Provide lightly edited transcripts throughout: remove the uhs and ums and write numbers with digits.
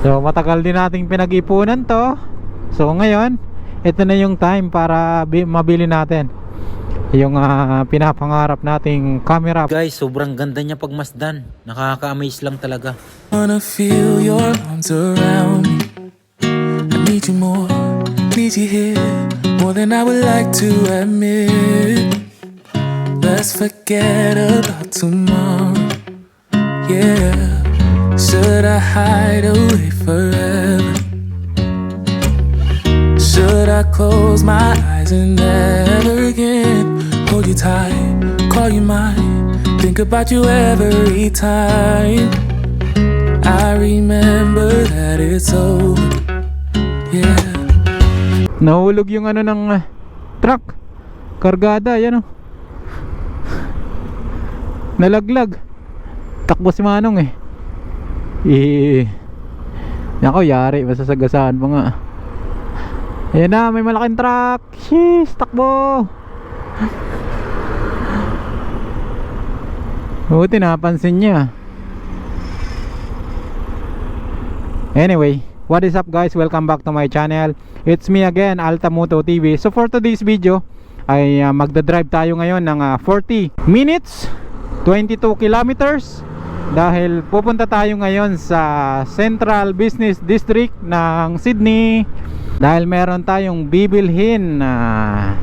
So matagal din nating pinag-ipunan to. So ngayon, ito na yung time para mabili natin yung pinapangarap nating camera. Guys, sobrang ganda niya pagmasdan. Nakaka-amaze lang talaga. Wanna feel your arms around me. I need you more, need you here, more than I would like to admit. Let's forget about tomorrow. Yeah. Should I hide away forever? Should I close my eyes and never again hold you tight, call you mine, think about you every time I remember that it's over. Yeah. Nahulog yung ng truck. Kargada, yan o. Nalaglag. Takbo si Manong eh. Nako, yari, masasagasaan pa nga. Ayan na, may malaking truck. Sheesh, takbo. Buti napansin niya. Anyway, what is up guys? Welcome back to my channel. It's me again, Altamoto TV. So for today's video ay magdadrive tayo ngayon ng 40 minutes 22 kilometers dahil pupunta tayo ngayon sa Central Business District ng Sydney dahil meron tayong bibilhin na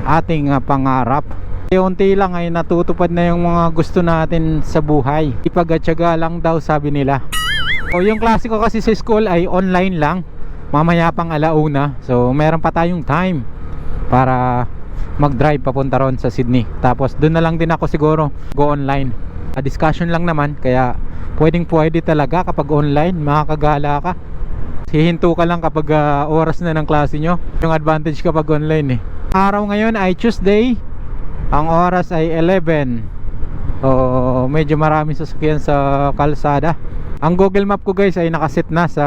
ating pangarap. Unti lang ay natutupad na yung mga gusto natin sa buhay. Ipagatiyaga lang daw, sabi nila. O yung klase ko kasi sa school ay online lang, mamaya pang alauna. So meron pa tayong time para mag-drive papunta ron sa Sydney. Tapos doon na lang din ako siguro go online. Discussion lang naman, kaya pwede talaga kapag online, makakagala ka. Hihinto ka lang kapag oras na ng klase nyo. Yung advantage kapag online eh. Araw ngayon ay Tuesday. Ang oras ay 11. O medyo maraming sasakyan sa kalsada. Ang Google Map ko guys ay nakaset na sa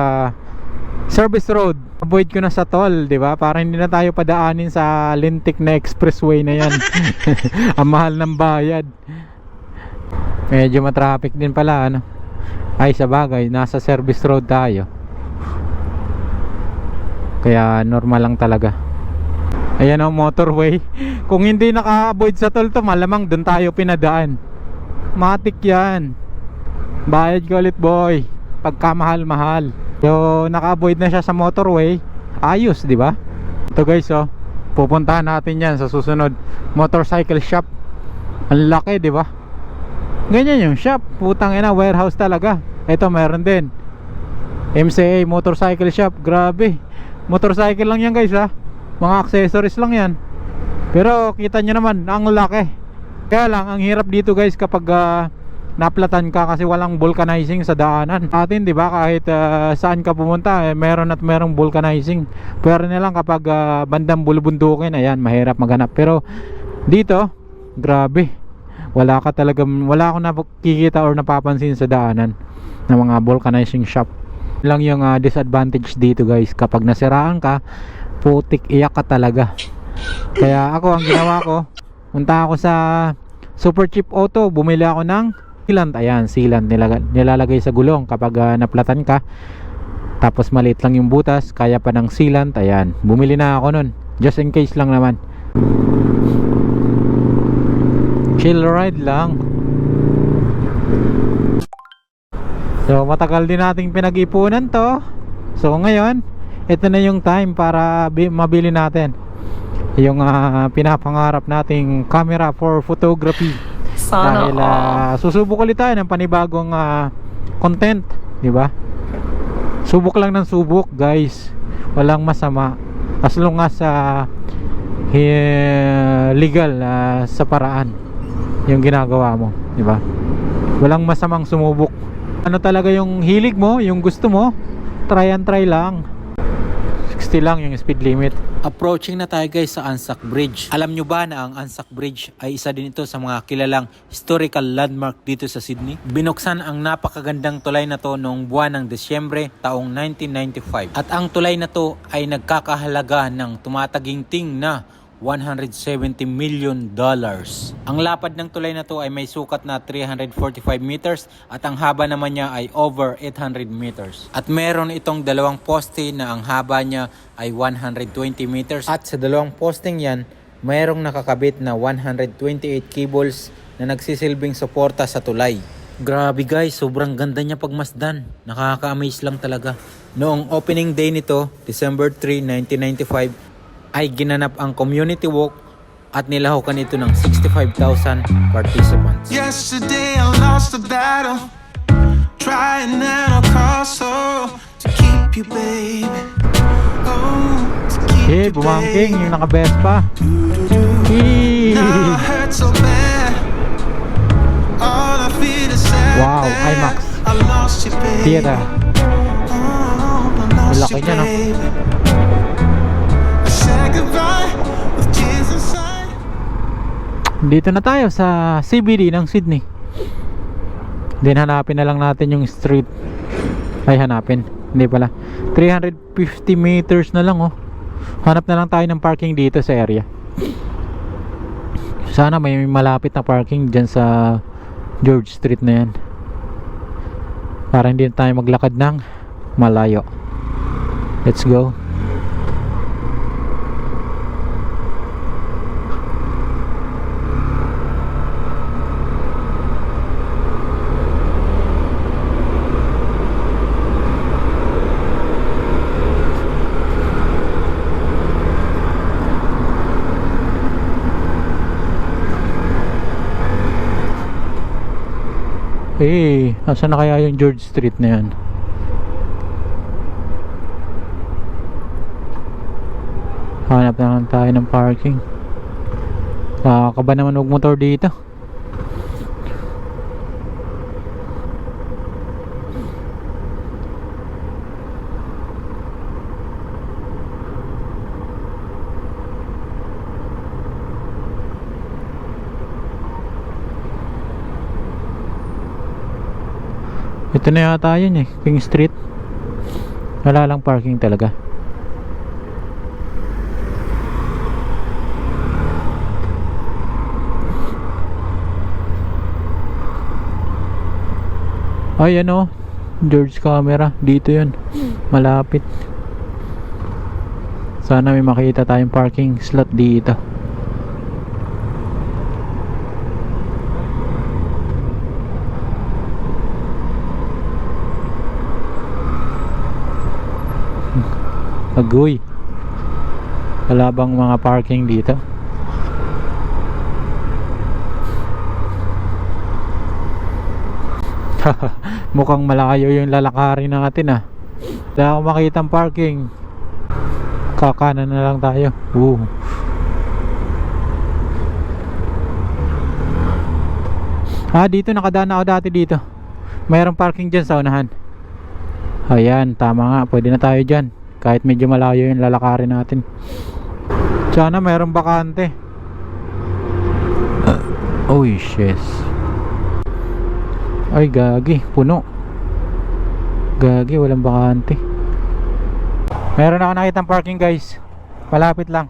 service road. Avoid ko na sa toll, di ba? Para hindi na tayo padaanin sa lintik na expressway na yan. Ang mahal ng bayad. Medyo matraffic din pala, ano? Ay, sa bagay, nasa service road tayo. Kaya normal lang talaga. Ayan ang motorway. Kung hindi naka-avoid sa toll to, malamang dun tayo pinadaan. Matik yan. Bayad ko ulit boy, pagka mahal-mahal. So naka-avoid na siya sa motorway, ayos, di ba? Ito guys, oh, pupuntahan natin yan sa susunod motorcycle shop. Ang laki, di ba? Ganyan yung shop, putang ina, warehouse talaga. Ito meron din MCA motorcycle shop. Grabe, motorcycle lang yan guys ha. Mga accessories lang yan. Pero kita nyo naman, ang laki. Kaya lang, ang hirap dito guys kapag naplatan ka kasi walang vulcanizing sa daanan. Atin, di ba, kahit saan ka pumunta, meron at merong vulcanizing. Pero nilang kapag bandang bulubundukin, ayan, mahirap maghanap. Pero dito, grabe. Wala akong nakikita or napapansin sa daanan ng mga vulcanizing shop. Lang yung disadvantage dito guys, kapag nasiraan ka, putik, iyak ka talaga. Kaya ako, ang ginawa ko, punta ako sa Super Cheap Auto, bumili ako ng sealant. Ayan, sealant nilalagay sa gulong kapag naplatan ka. Tapos maliit lang yung butas, kaya pa ng sealant. Ayan, bumili na ako nun, just in case lang naman. Chill ride lang. So matagal din nating pinag-ipunan to. So ngayon, ito na yung time para mabili natin yung pinapangarap nating camera for photography. Sana dahil susubok ulit tayo ng panibagong content, di ba? Subok lang ng subok guys, walang masama as long as legal sa paraan yung ginagawa mo, di ba? Walang masamang sumubok. Ano talaga yung hilig mo, yung gusto mo, try and try lang. 60 lang yung speed limit. Approaching na tayo guys sa Anzac Bridge. Alam nyo ba na ang Anzac Bridge ay isa din ito sa mga kilalang historical landmark dito sa Sydney? Binuksan ang napakagandang tulay na to noong buwan ng Desyembre taong 1995. At ang tulay na to ay nagkakahalaga ng tumataginting na $170 million. Ang lapad ng tulay na to ay may sukat na 345 meters at ang haba naman niya ay over 800 meters. At meron itong dalawang poste na ang haba niya ay 120 meters. At sa dalawang posting yan, mayroong nakakabit na 128 cables na nagsisilbing suporta sa tulay. Grabe guys, sobrang ganda niya pagmasdan. Nakaka-amaze lang talaga. Noong opening day nito, December 3, 1995, ay ginanap ang community walk at nilahukan ito ng 65,000 participants. Yesterday I lost the battle, trying at all costs, to keep you, baby. To keep Hey, you, bumangking baby. yung naka-best pa. Hey. Now I hurt so bad. All I feel is sad. Wow, that IMAX. I lost you, baby. Theater. I lost Malaki you, niya, no? baby. I said goodbye with tears inside. Dito na tayo sa CBD ng Sydney. Then hanapin na lang natin yung street. Ay, hanapin. Hindi pala. 350 meters na lang, oh. Hanap na lang tayo ng parking dito sa area. Sana may malapit na parking dyan sa George Street na yan, para hindi na tayo maglakad ng malayo. Let's go. Eh, asan na kaya yung George Street na yan? Hanap na lang tayo ng parking. Nakakaba naman magmotor dito. Ito na yata yun eh, King Street. Wala lang parking talaga. Ay ano, George Camera, dito yun, malapit. Sana may makita tayong parking slot dito. Agoy, wala bang mga parking dito? Mukhang malayo yung lalakarin natin ah. Wala akong makitang parking. Kakanan na lang tayo. Dito nakadaan ako dati dito. Mayroong parking dyan sa unahan. Ayan, tama nga, pwede na tayo dyan. Kahit medyo malayo yung lalakarin natin. Sana mayroong bakante. Oh shit. Ay gagi, puno. Gagi, walang bakante. Meron ako nakitang parking guys. Malapit lang,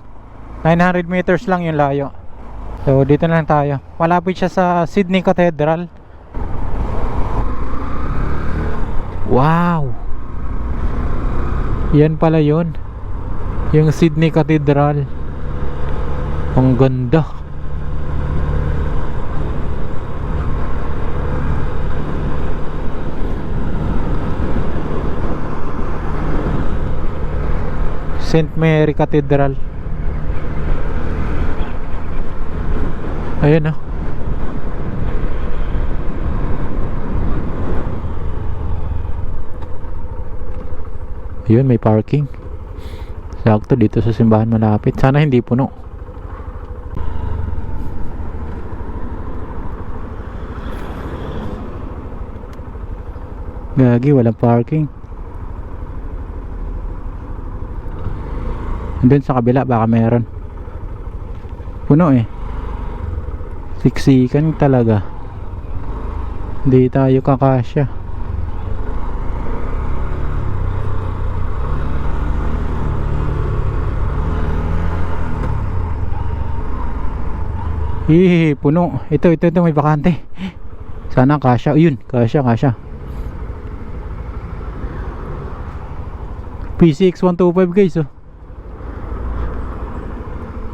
900 meters lang yung layo. So dito na lang tayo. Malapit siya sa Sydney Cathedral. Wow, yan pala yun, yung Sydney Cathedral. Ang ganda. St. Mary Cathedral. Ayan oh. Yun, may parking. Sakto dito sa simbahan malapit. Sana hindi puno. Gagi, walang parking. Doon sa kabila baka meron. Puno eh. Siksikan talaga. Hindi tayo kakasya. Puno. Ito, may bakante. Sana kasya. Yun, kasya. PCX 125 guys, oh.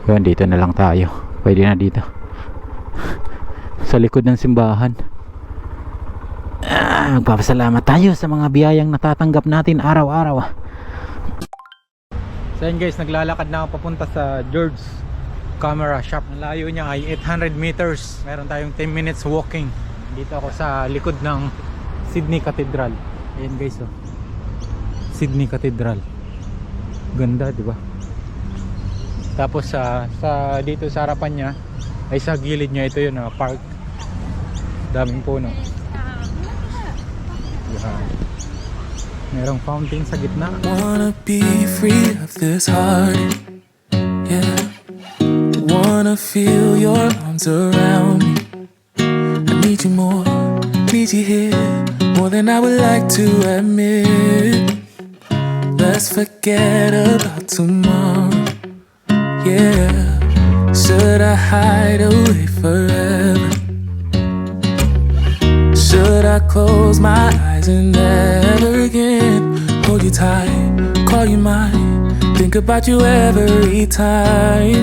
Yun, dito na lang tayo. Pwede na dito. Sa likod ng simbahan. Magpapasalamat tayo sa mga biyayang natatanggap natin araw-araw. So yun guys, naglalakad na ako papunta sa George Camera Shop. Ang layo niya ay 800 meters. Meron tayong 10 minutes walking. Dito ako sa likod ng Sydney Cathedral. Ayan guys, oh. Sydney Cathedral. Ganda, di ba? Tapos sa dito sa harapan niya ay sa gilid niya ito yun, park. Daming puno. Yan. Merong fountain sa gitna. Wanna be free of this heart. Yeah. Wanna feel your arms around me. I need you more, need you here, more than I would like to admit. Let's forget about tomorrow. Yeah. Should I hide away forever? Should I close my eyes and never again hold you tight, call you mine, think about you every time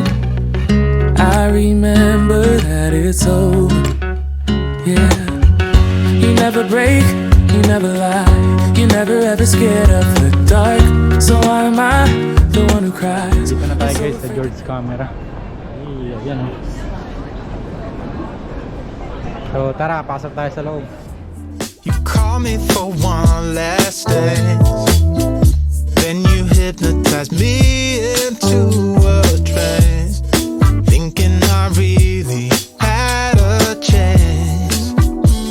I remember that it's over. Yeah. You never break, you never lie, you never ever scared of the dark. So why am I the one who cries? Dito na tayo guys sa George Camera. Ayan, oh. So tara, pasok tayo sa loob. You call me for one last dance, then you hypnotize me into a trance, thinking I really had a chance.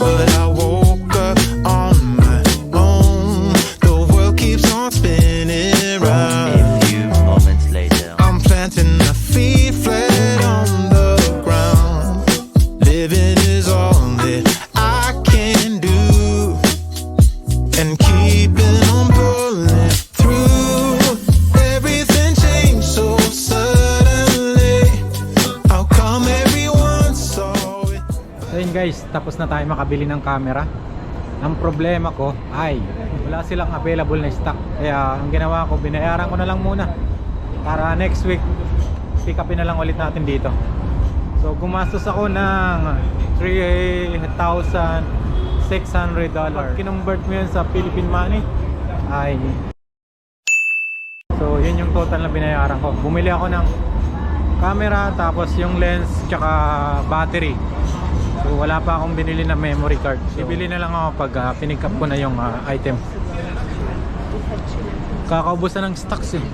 But I woke up on my own. The world keeps on spinning round. A few moments later. I'm planting my feet flat on the ground. Living is all that I can do, and keeping on pulling through. Everything changed so suddenly. How come everyone saw it? So yun guys, tapos na tayo makabili ng camera. Ang problema ko ay wala silang available na stock. Kaya ang ginawa ko, binayaran ko na lang muna para next week pick upin na lang ulit natin dito. So gumastos ako ng $3,600. Pag kinonvert mo yun sa Philippine money ay, so yun yung total na binayaran ko. Bumili ako ng camera, tapos yung lens tsaka battery. So wala pa akong binili na memory card. So, bibili na lang ako pag pinick up ko na yung item. Kakaubusan ng stocks eh.